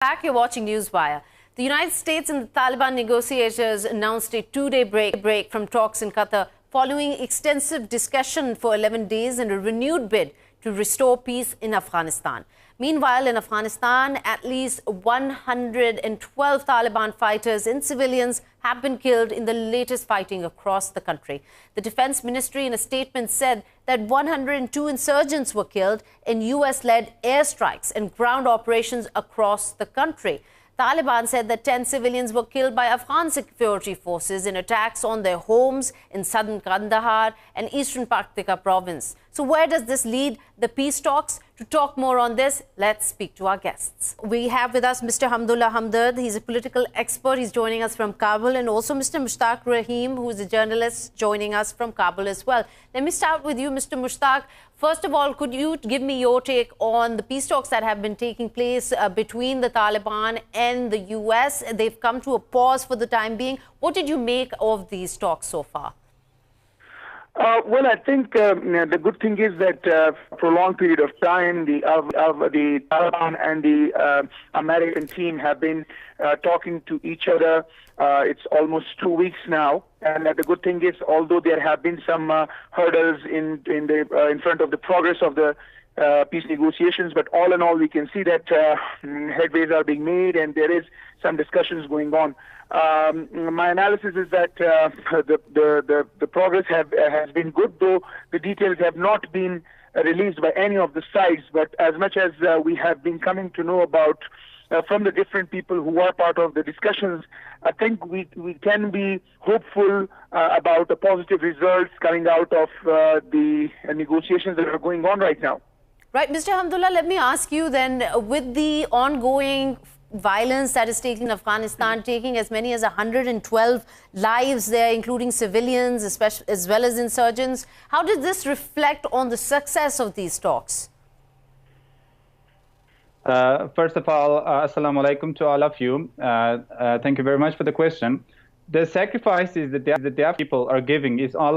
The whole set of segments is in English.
Back, you're watching Newswire. The United States and the Taliban negotiators announced a two-day break from talks in Qatar following extensive discussion for 11 days and a renewed bid to restore peace in Afghanistan. Meanwhile, in Afghanistan, at least 112 Taliban fighters and civilians have been killed in the latest fighting across the country. The Defense Ministry in a statement said that 102 insurgents were killed in US-led airstrikes and ground operations across the country. Taliban said that 10 civilians were killed by Afghan security forces in attacks on their homes in southern Kandahar and eastern Paktika province. So where does this lead the peace talks? To talk more on this, let's speak to our guests. We have with us Mr. Hamdullah Hamdard. He's a political expert. He's joining us from Kabul, and also Mr. Mushtaq Rahim, who is a journalist, joining us from Kabul as well. Let me start with you, Mr. Mushtaq. First of all, could you give me your take on the peace talks that have been taking place between the Taliban and the US? They've come to a pause for the time being. What did you make of these talks so far? Well, I think the good thing is that for a long period of time, the Taliban and the American team have been talking to each other. It's almost 2 weeks now, and the good thing is, although there have been some hurdles in front of the progress of the peace negotiations, but all in all, we can see that headways are being made, and there is some discussions going on. My analysis is that the progress has been good, though the details have not been released by any of the sides. But as much as we have been coming to know about from the different people who are part of the discussions, I think we can be hopeful about the positive results coming out of the negotiations that are going on right now. Right, Mr. Hamdullah, let me ask you then, with the ongoing violence that is taking Afghanistan, taking as many as 112 lives there, including civilians, as well as insurgents, how did this reflect on the success of these talks? First of all, assalamu alaikum to all of you. Thank you very much for the question. The sacrifices that the people are giving is all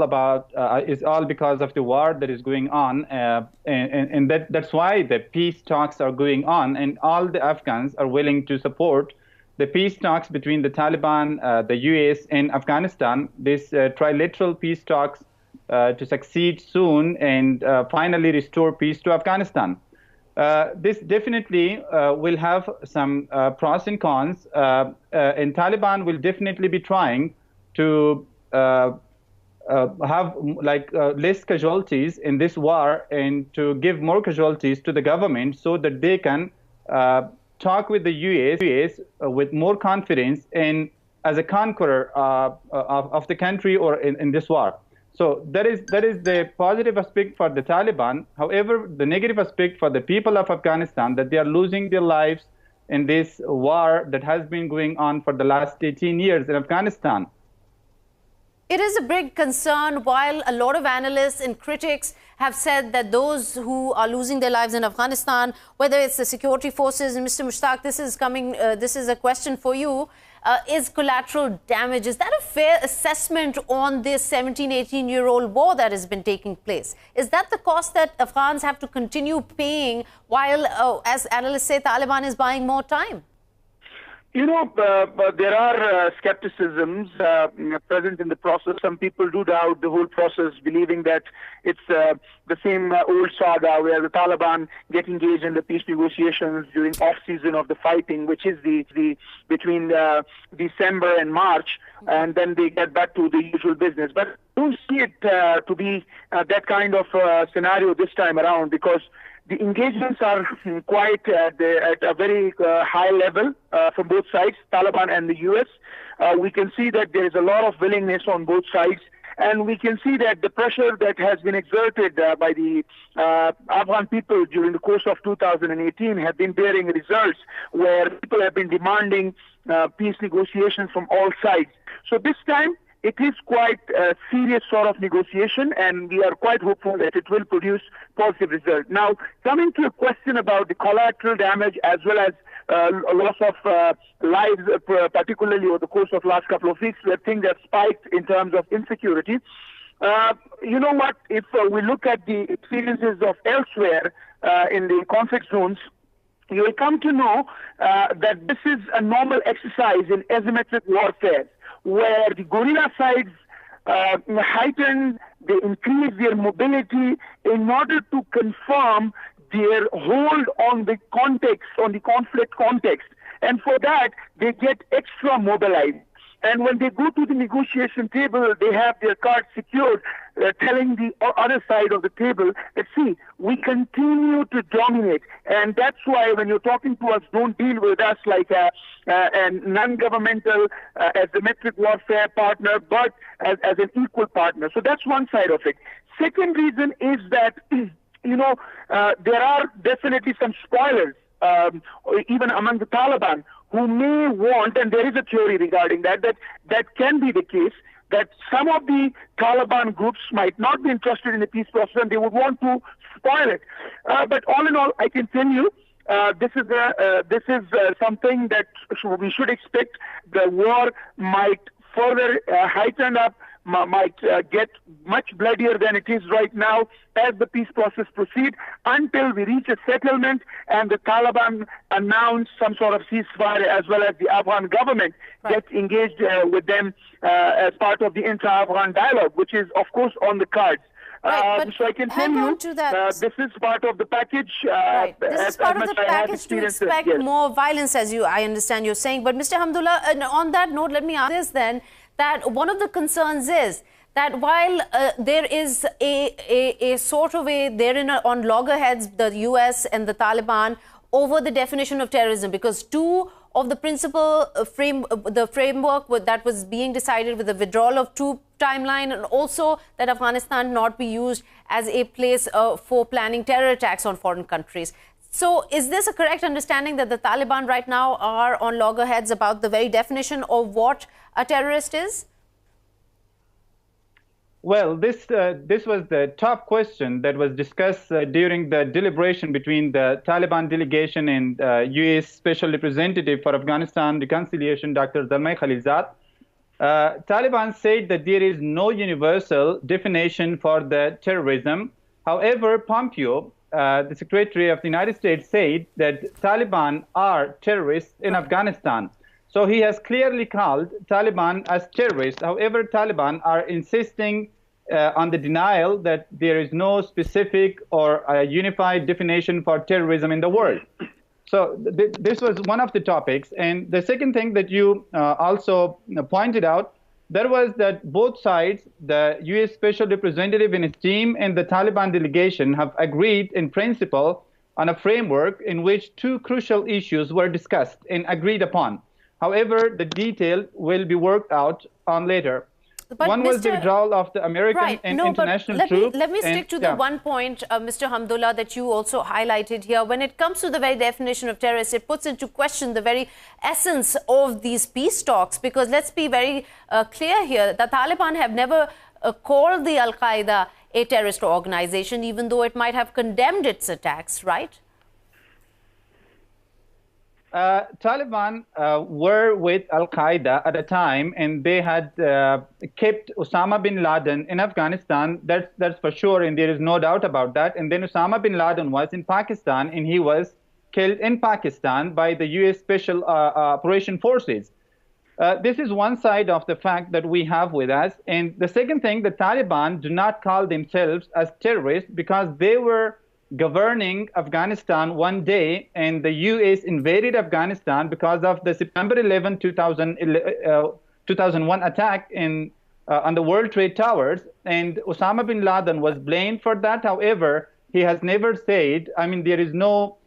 because of the war that is going on, and that's why the peace talks are going on, and all the Afghans are willing to support the peace talks between the Taliban, the US, and Afghanistan. This trilateral peace talks to succeed soon and finally restore peace to Afghanistan. This definitely will have some pros and cons, and Taliban will definitely be trying to have less casualties in this war and to give more casualties to the government so that they can talk with the US with more confidence and as a conqueror of the country or in this war. So that is the positive aspect for the Taliban. However, the negative aspect for the people of Afghanistan, that they are losing their lives in this war that has been going on for the last 18 years in Afghanistan. It is a big concern, while a lot of analysts and critics have said that those who are losing their lives in Afghanistan, whether it's the security forces, and Mr. Mushtaq, this is a question for you, is collateral damage. Is that a fair assessment on this 17, 18-year-old war that has been taking place? Is that the cost that Afghans have to continue paying while, as analysts say, Taliban is buying more time? You know, there are skepticisms present in the process. Some people do doubt the whole process, believing that it's the same old saga where the Taliban get engaged in the peace negotiations during off-season of the fighting, which is between December and March, and then they get back to the usual business. But I don't see it to be that kind of scenario this time around, because the engagements are quite at a very high level from both sides, Taliban and the US. We can see that there is a lot of willingness on both sides, and we can see that the pressure that has been exerted by the Afghan people during the course of 2018 have been bearing results, where people have been demanding peace negotiations from all sides. So this time, it is quite a serious sort of negotiation, and we are quite hopeful that it will produce positive results. Now, coming to a question about the collateral damage as well as a loss of lives, particularly over the course of last couple of weeks, where things have spiked in terms of insecurity. You know what? If we look at the experiences of elsewhere in the conflict zones, you will come to know that this is a normal exercise in asymmetric warfare, where the guerrilla sides heighten, they increase their mobility in order to confirm their hold on the context, on the conflict context. And for that, they get extra mobilized. And when they go to the negotiation table, they have their cards secured, telling the other side of the table that, see, we continue to dominate. And that's why when you're talking to us, don't deal with us like a non-governmental, asymmetric warfare partner, but as an equal partner. So that's one side of it. Second reason is that, there are definitely some spoilers, even among the Taliban, who may want, and there is a theory regarding that can be the case, that some of the Taliban groups might not be interested in the peace process and they would want to spoil it. But all in all, I can tell you, this is something that we should expect. The war might further heighten up, might get much bloodier than it is right now as the peace process proceeds, until we reach a settlement and the Taliban announce some sort of ceasefire, as well as the Afghan government gets engaged with them as part of the intra-Afghan dialogue, which is, of course, on the cards. So I can tell you, this is part of the package. This is part of the package to expect more violence, as I understand you're saying. But Mr. Hamdullah, on that note, let me ask this then, that one of the concerns is that while there is a sort of they're on loggerheads, the US and the Taliban, over the definition of terrorism, because two of the principal framework that was being decided with the withdrawal of troop timeline, and also that Afghanistan not be used as a place for planning terror attacks on foreign countries. So is this a correct understanding that the Taliban right now are on loggerheads about the very definition of what a terrorist is? Well, this was the top question that was discussed during the deliberation between the Taliban delegation and U.S. Special Representative for Afghanistan Reconciliation, Dr. Zalmay Khalilzad. Taliban said that there is no universal definition for the terrorism. However, Pompeo, the Secretary of the United States, said that Taliban are terrorists in Afghanistan. So he has clearly called Taliban as terrorists. However, Taliban are insisting on the denial that there is no specific or unified definition for terrorism in the world. So this was one of the topics. And the second thing that you also pointed out, there was that both sides, the U.S. Special Representative and his team and the Taliban delegation, have agreed in principle on a framework in which two crucial issues were discussed and agreed upon. However, the detail will be worked out on later. But one was the withdrawal of the American and international troops. Let me stick to the one point, Mr. Hamdullah, that you also highlighted here. When it comes to the very definition of terrorist, it puts into question the very essence of these peace talks. Because let's be very clear here, the Taliban have never called the Al-Qaeda a terrorist organization, even though it might have condemned its attacks, right? Taliban were with Al-Qaeda at a time, and they had kept Osama bin Laden in Afghanistan. That's for sure, and there is no doubt about that. And then Osama bin Laden was in Pakistan, and he was killed in Pakistan by the U.S. Special Operation Forces. This is one side of the fact that we have with us. And the second thing, the Taliban do not call themselves as terrorists because they were governing Afghanistan one day, and the U.S. invaded Afghanistan because of the September 11, 2001 attack on the World Trade Towers, and Osama bin Laden was blamed for that. However, he has never said, there is no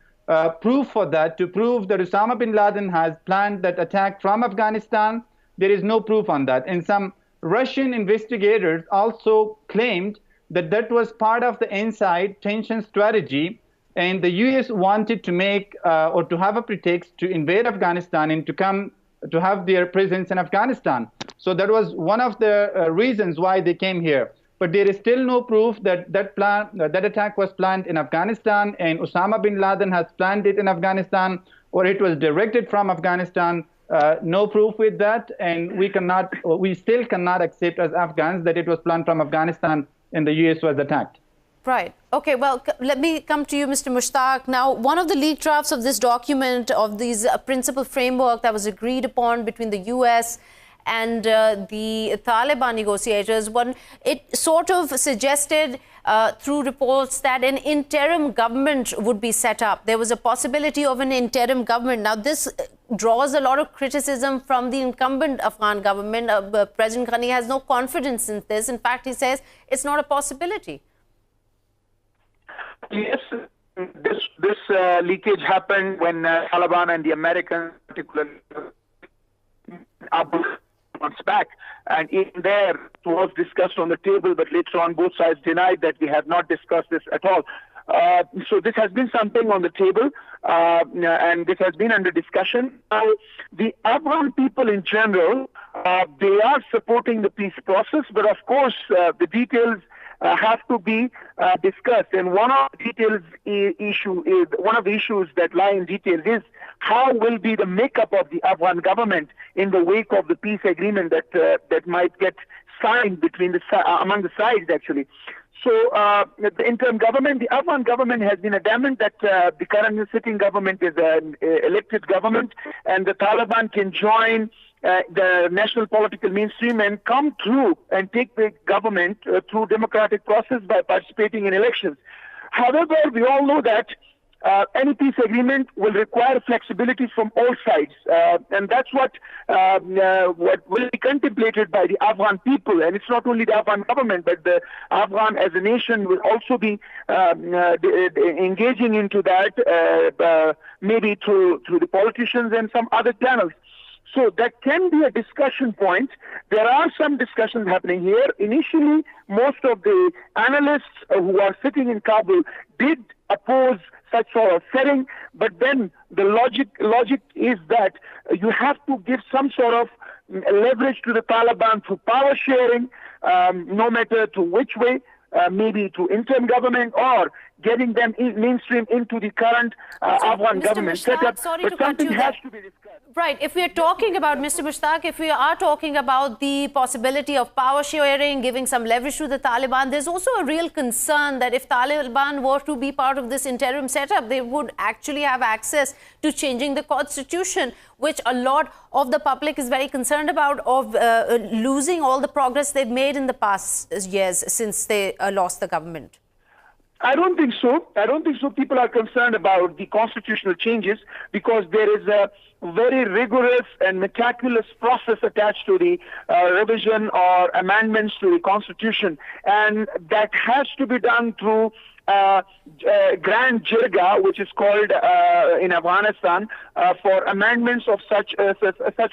proof for that to prove that Osama bin Laden has planned that attack from Afghanistan. There is no proof on that. And some Russian investigators also claimed that was part of the inside tension strategy, and the U.S. wanted to make or to have a pretext to invade Afghanistan and to come to have their presence in Afghanistan. So that was one of the reasons why they came here. But there is still no proof that that attack was planned in Afghanistan, and Osama bin Laden has planned it in Afghanistan, or it was directed from Afghanistan. No proof with that, and we still cannot accept as Afghans that it was planned from Afghanistan and the U.S. was attacked. Right. Okay, well, let me come to you, Mr. Mushtaq. Now, one of the leaked drafts of this document, of these principal framework that was agreed upon between the US and the Taliban negotiators, it sort of suggested through reports that an interim government would be set up. There was a possibility of an interim government. Now, this draws a lot of criticism from the incumbent Afghan government. President Ghani has no confidence in this. In fact, he says it's not a possibility. Yes, this leakage happened when Taliban and the Americans, particularly, months back, and in there it was discussed on the table, but later on both sides denied that we have not discussed this at all. So this has been something on the table, and this has been under discussion. The Afghan people in general, they are supporting the peace process, but of course the details have to be discussed. And one of the issues that lie in detail is how will be the makeup of the Afghan government in the wake of the peace agreement that might get signed between among the sides, actually. So the interim government, the Afghan government has been adamant that the current sitting government is an elected government, and the Taliban can join the national political mainstream and come through and take the government through democratic process by participating in elections. However, we all know that any peace agreement will require flexibility from all sides, and that's what will be contemplated by the Afghan people. And it's not only the Afghan government, but the Afghan as a nation will also be engaging into that, maybe through the politicians and some other channels. So that can be a discussion point. There are some discussions happening here. Initially, most of the analysts who are sitting in Kabul did oppose such sort of setting, but then the logic is that you have to give some sort of leverage to the Taliban through power sharing, no matter to which way, maybe to interim government or getting them mainstream into the current Afghan government setup. But something has to be discussed. Right. If we are talking about, Mr. Mushtaq, if we are talking about the possibility of power sharing, giving some leverage to the Taliban, there's also a real concern that if Taliban were to be part of this interim setup, they would actually have access to changing the constitution, which a lot of the public is very concerned about, of losing all the progress they've made in the past years since they lost the government. I don't think so. I don't think so. People are concerned about the constitutional changes because there is a very rigorous and meticulous process attached to the revision or amendments to the constitution, and that has to be done through grand jirga, which is called in Afghanistan, for amendments of such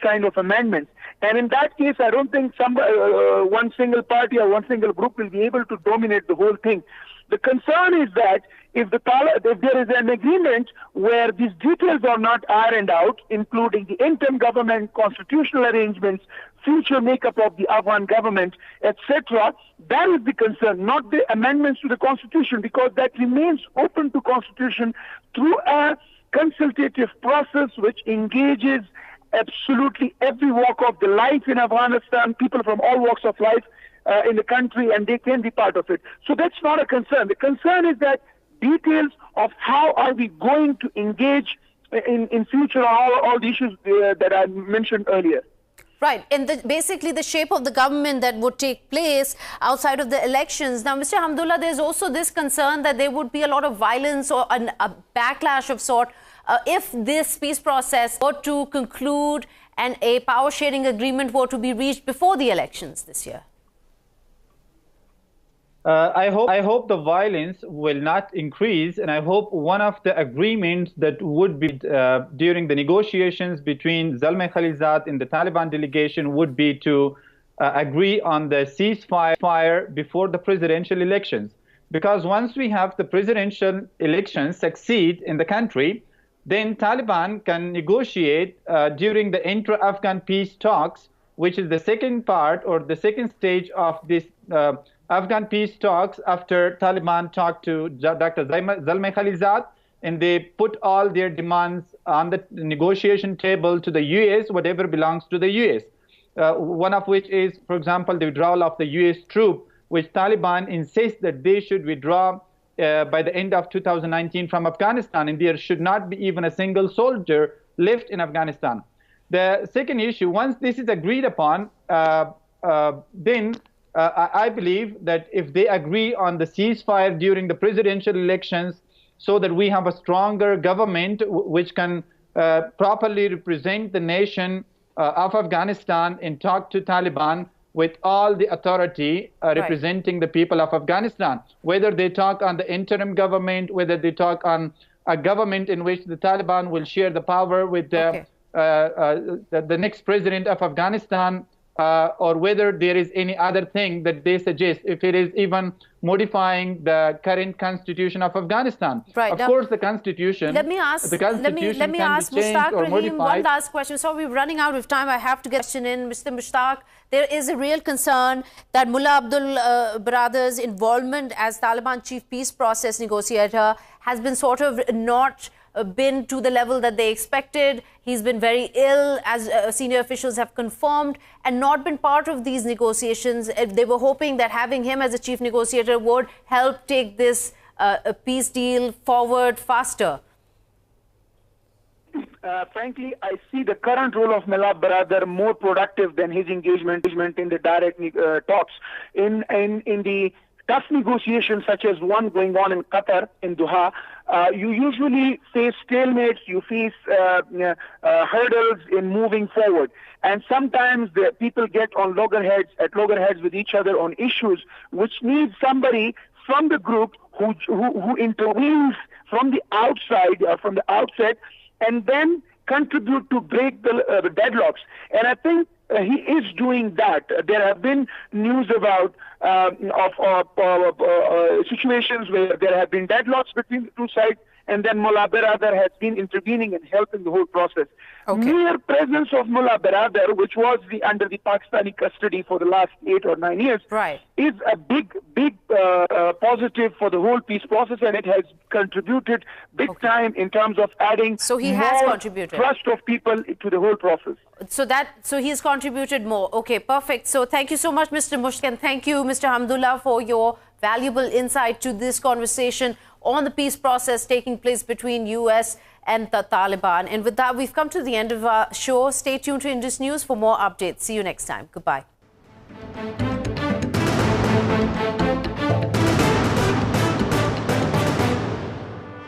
kind of amendments. And in that case, I don't think one single party or one single group will be able to dominate the whole thing. The concern is that if there is an agreement where these details are not ironed out, including the interim government, constitutional arrangements, future makeup of the Afghan government, etc., that is the concern, not the amendments to the constitution, because that remains open to constitution through a consultative process which engages absolutely every walk of the life in Afghanistan, people from all walks of life in the country, and they can be part of it. So that's not a concern. The concern is that details of how are we going to engage in future all the issues that I mentioned earlier. Right. And basically the shape of the government that would take place outside of the elections. Now, Mr. Hamdullah, there's also this concern that there would be a lot of violence or a backlash of sort if this peace process were to conclude and a power sharing agreement were to be reached before the elections this year. I hope the violence will not increase, and I hope one of the agreements that would be during the negotiations between Zalmay Khalilzad and the Taliban delegation would be to agree on the ceasefire before the presidential elections. Because once we have the presidential elections succeed in the country, then Taliban can negotiate during the intra-Afghan peace talks, which is the second part or the second stage of this Afghan peace talks after Taliban talked to Dr. Zalmay Khalilzad, and they put all their demands on the negotiation table to the U.S., whatever belongs to the U.S. One of which is, for example, the withdrawal of the U.S. troop which Taliban insists that they should withdraw by the end of 2019 from Afghanistan, and there should not be even a single soldier left in Afghanistan. The second issue, once this is agreed upon, then I believe that if they agree on the ceasefire during the presidential elections so that we have a stronger government which can properly represent the nation of Afghanistan and talk to Taliban with all the authority representing the people of Afghanistan, whether they talk on the interim government, whether they talk on a government in which the Taliban will share the power with the next president of Afghanistan, or whether there is any other thing that they suggest, if it is even modifying the current constitution of Afghanistan. Right. Of course, the constitution. Let me ask Mushtaq, Rahim, one last question. So we're running out of time. I have to get a question in. Mr. Mushtaq, there is a real concern that Mullah Abdul Baradr's involvement as Taliban chief peace process negotiator has been sort of not been to the level that they expected. He's been very ill, as senior officials have confirmed, and not been part of these negotiations. They were hoping that having him as a chief negotiator would help take this peace deal forward faster. Frankly, I see the current role of Mullah Baradar more productive than his engagement in the direct talks. In the tough negotiations such as one going on in Qatar, in Doha, you usually face stalemates, you face hurdles in moving forward. And sometimes the people get on loggerheads with each other on issues, which needs somebody from the group who intervenes from the outside, from the outset, and then contribute to break the deadlocks. And I think he is doing that. There have been news about situations where there have been deadlocks between the two sides, and then Mullah Baradar has been intervening and helping the whole process. Mere presence of Mullah Baradar, which was under the Pakistani custody for the last 8 or 9 years, is a big positive for the whole peace process, and it has contributed big time in terms of adding more trust of people to the whole process. So he's contributed more. Okay, perfect. So thank you so much, Mr. Mushtaq, and thank you, Mr. Hamdullah, for your valuable insight to this conversation on the peace process taking place between US and the Taliban. And with that, we've come to the end of our show. Stay tuned to Indus News for more updates. See you next time. Goodbye.